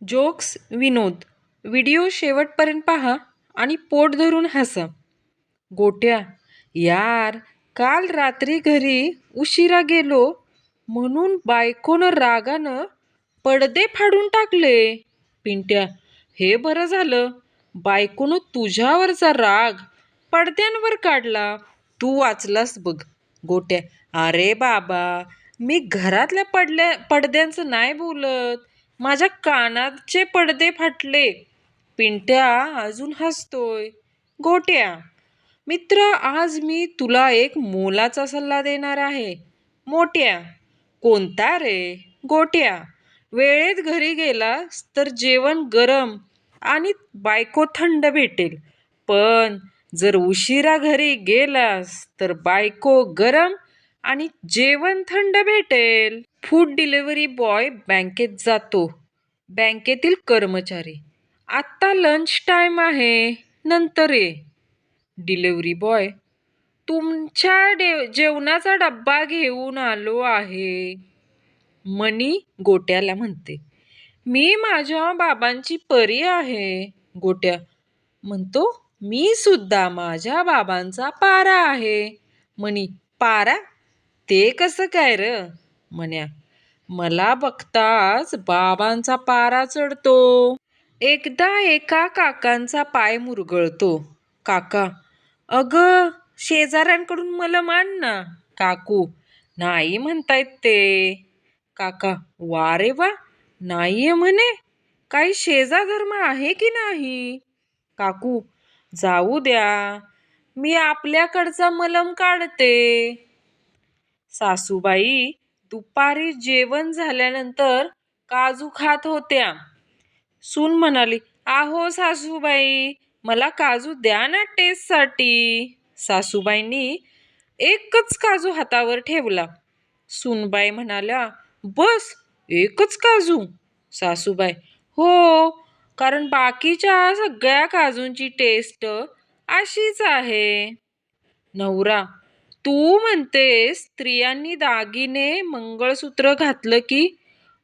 Jokes, विनोद. Video शेवटपर्यंत पहा आणि पोट धरून हसा. गोट्या: यार, काल रात्री घरी उशिरा गेलो म्हणून बायकोनं रागानं पडदे फाडून टाकले. पिंट्या: हे बरं झालं, बायकोनं तुझ्यावरचा राग पडद्यांवर काढला. तू वाचलास बघ. गोट्या: अरे बाबा, मी घरातल्या पडद्यांचं नाही बोलत, माझ्या कानाचे पडदे फाटले. पिंट्या अजून हसतोय. गोट्या: मित्र, आज मी तुला एक मोलाचा सल्ला देणार आहे. मोठ्या: कोणता रे? गोट्या: वेळेत घरी गेलास तर जेवण गरम आणि बायको थंड भेटेल, पण जर उशिरा घरी गेलास तर बायको गरम आणि जेवण थंड भेटेल. फूड डिलिव्हरी बॉय बँकेत जातो. बँकेतील कर्मचारी: आत्ता लंच टाइम आहे, नंतर ये. डिलिव्हरी बॉय: तुमच्या जेवणाचा डब्बा घेऊन आलो आहे. मनी गोट्याला म्हणते, मी माझ्या बाबांची परी आहे. गोट्या म्हणतो, मी सुद्धा माझ्या बाबांचा पारा आहे. मनी: पारा? ते कसं काय र? मन्या: मला बघताच बाबांचा पारा चढतो. एकदा एका काकांचा पाय मुरगळतो. काका: अग, शेजाऱ्यांकडून मलम आण ना. काकू: नाही म्हणतायत ते. काका: वा रे वा, नाहीये म्हणे? काही शेजाधर्म आहे की नाही? काकू: जाऊ द्या, मी आपल्याकडचा मलम काढते. सासूबाई दुपारी जेवण झाल्यानंतर काजू खात होत्या. सून म्हणाली, आहो सासूबाई, मला काजू द्या ना टेस्टसाठी. सासूबाईंनी एकच काजू हातावर ठेवला. सूनबाई म्हणाल्या, बस एकच काजू? सासूबाई: हो, कारण बाकीच्या सगळ्या काजूंची टेस्ट अशीच आहे. नवरा: तू म्हणतेस स्त्रियांनी दागिने मंगळसूत्र घातलं की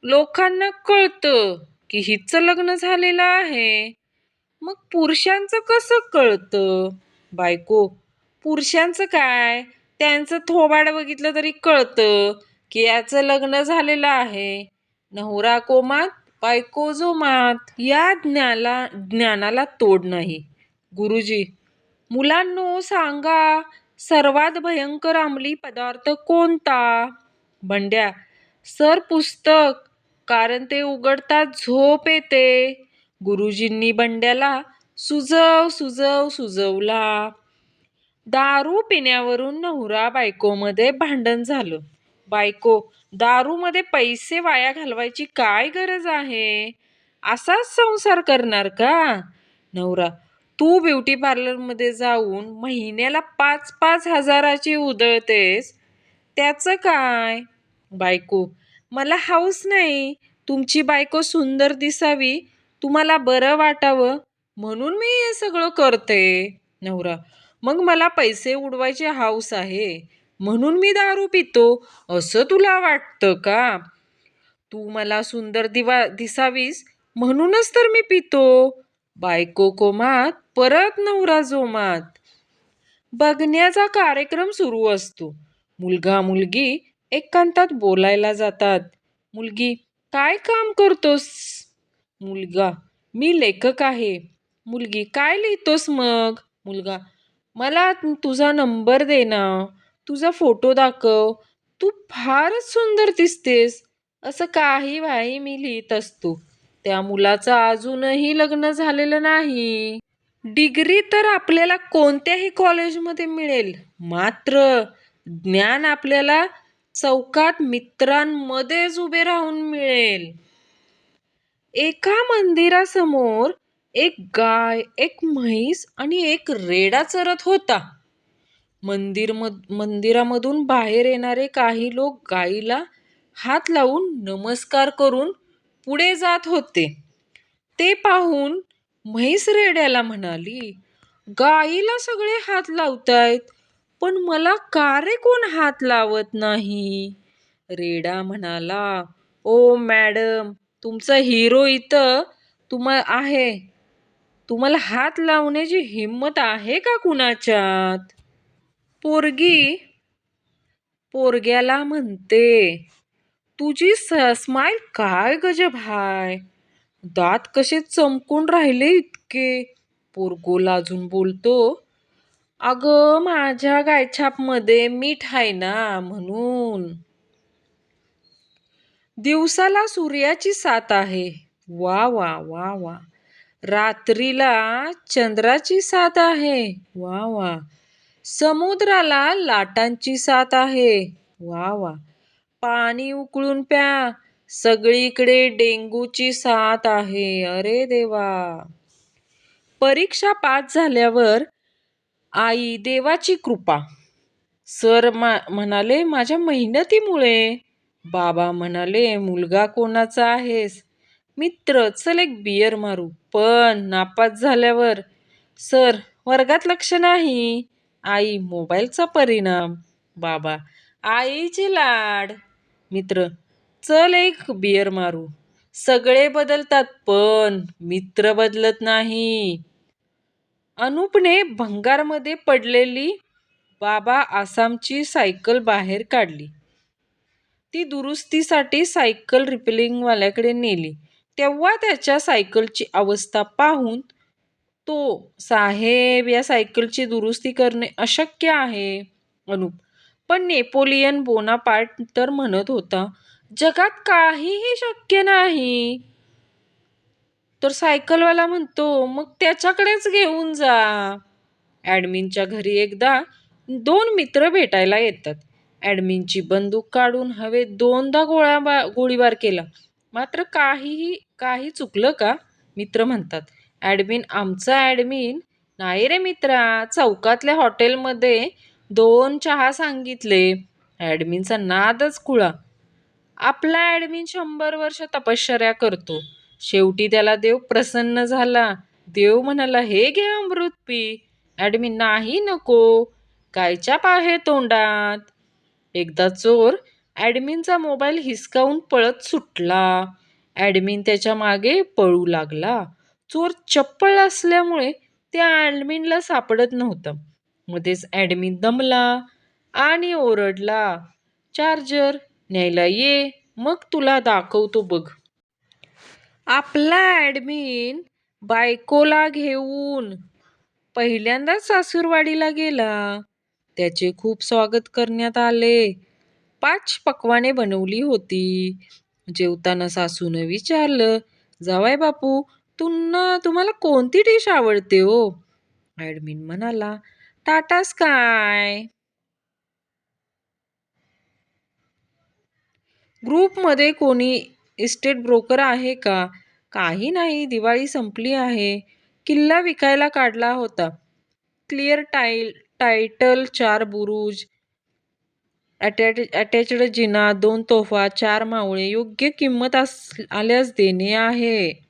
लोकांना कळतं की हिचं लग्न झालेलं आहे, मग पुरुषांचं कसं कळतं? बायको: पुरुषांचं काय, त्यांचं थोबाड बघितलं तरी कळतं की याचं लग्न झालेलं आहे. नवरा कोमात, बायको जोमात. या ज्ञानाला तोड नाही. गुरुजी: मुलांनो सांगा, सर्वात भयंकर अंमली पदार्थ कोणता? बंड्या: सर, पुस्तक, कारण ते उघडताच झोप येते. गुरुजींनी बंड्याला सुजवला. दारू पिण्यावरून नवरा बायकोमध्ये भांडण झालं. बायको: दारूमध्ये पैसे वाया घालवायची काय गरज आहे? असाच संसार करणार का? नवरा: तू ब्युटी पार्लरमध्ये जाऊन महिन्याला 5-5 हजाराची उधळतेस, त्याचं काय? बायको: मला हौस नाही, तुमची बायको सुंदर दिसावी, तुम्हाला बरं वाटावं, म्हणून मी हे सगळं करते. नवरा: मग मला पैसे उडवायचे हौस आहे, म्हणून मी दारू पितो, असं तुला वाटतं का? तू मला सुंदर दिसावीस म्हणूनच तर मी पितो. बायको कोमात, परत नवरा जोमात. बघण्याचा कार्यक्रम सुरू असतो. मुलगा मुलगी एकांतात बोलायला जातात. मुलगी: काय काम करतोस? मुलगा: मी लेखक आहे. मुलगी: काय लिहितोस मग? मुलगा: मला तुझा नंबर दे ना, तुझा फोटो दाखव, तू फारच सुंदर दिसतेस, असं काही भाई मी लिहित असतो. त्या मुलाचं अजूनही लग्न झालेलं नाही. डिग्री तर आपल्याला कोणत्याही कॉलेजमध्ये मिळेल, मात्र ज्ञान आपल्याला चौकात मित्रांमध्येच उभे राहून मिळेल. एका मंदिरासमोर एक गाय, एक म्हैस आणि एक रेडा चरत होता. मंदिरामधून बाहेर येणारे काही लोक गायीला हात लावून नमस्कार करून पुढे जात होते. ते पाहून म्हैस रेड्याला म्हणाली, गायीला सगळे हात लावतायत, पण मला का रे कोण हात लावत नाही? रेडा म्हणाला, ओ मॅडम, तुमचा हिरो इथं आहे. तुम्हाला हात लावण्याची हिंमत आहे का कुणाच्यात? पोरगी पोरग्याला म्हणते, तुझी स्माईल काय गजब हाय. दात कसे चमकून राहिले इतके. पोरगो लाजून बोलतो, अगं माझ्या गायछापमध्ये मीठ आहे ना म्हणून. दिवसाला सूर्याची साथ आहे. वा वा वा वा. रात्रीला चंद्राची साथ आहे. वा वा. समुद्राला लाटांची साथ आहे. वा वा. पाणी उकळून प्या. सगळीकडे डेंगूची साथ आहे. अरे देवा. परीक्षा पास झाल्यावर आई देवाची कृपा. सर म्हणाले माझ्या मेहनतीमुळे. बाबा म्हणाले मुलगा कोणाचा आहेस? मित्र चल एक बियर मारू. पण नापास झाल्यावर सर वर्गात लक्ष नाही. आई मोबाईलचा परिणाम. बाबा आईचे लाड. मित्र चल एक बियर मारू. सगळे बदलतात पण मित्र बदलत नाही. अनुपने भंगारमध्ये पडलेली बाबा आसामची सायकल बाहेर काढली. ती दुरुस्तीसाठी सायकल रिपेअरिंगवाल्याकडे नेली. तेव्हा त्याच्या सायकलची अवस्था पाहून तो, साहेब या सायकलची दुरुस्ती करणे अशक्य आहे. अनुप, पण नेपोलियन बोनापार्ट तर म्हणत होता जगात काहीही शक्य नाही. तर सायकलवाला म्हणतो मग त्याच्याकडेच घेऊन जा. ॲडमिनच्या घरी एकदा 2 मित्र भेटायला येतात. ॲडमिनची बंदूक काढून हवेत 2दा गोळीबार केला. मात्र काही चुकलं का? मित्र म्हणतात. ॲडमिन आमचा ॲडमिन नाही रे मित्रा, चौकातल्या हॉटेलमध्ये 2 चहा सांगितले. ॲडमिनचा नादच खुळा. आपला ॲडमिन 100 वर्ष तपश्चर्या करतो. शेवटी त्याला देव प्रसन्न झाला. देव म्हणाला हे घे अमृत पी. ॲडमिन नाही नको, गायच्या आहे तोंडात. एकदा चोर ॲडमिनचा मोबाईल हिसकावून पळत सुटला. ॲडमिन त्याच्या मागे पळू लागला. चोर चप्पल असल्यामुळे त्या ॲडमिनला सापडत नव्हतं. मध्येच ॲडमिन दमला आणि ओरडला, चार्जर न्यायला ये, मग तुला दाखवतो बघ. आपला ॲडमिन बायकोला घेऊन पहिल्यांदाच सासूरवाडीला गेला. त्याचे खूप स्वागत करण्यात आले. 5 पक्वाने बनवली होती. जेवताना सासूनं विचारलं, जावई बापू तुम्हाला कोणती डिश आवडते हो? ॲडमिन म्हणाला, टाटा स्काय. ग्रुपमध्ये कोणी इस्टेट ब्रोकर आहे का? काही नाही, दिवाळी संपली आहे. किल्ला विकायला काढला होता. क्लिअर टायटल, 4 बुरुज, अटॅच्ड जिना, 2 तोफा, 4 मावळे. योग्य किंमत आल्यास देणे आहे.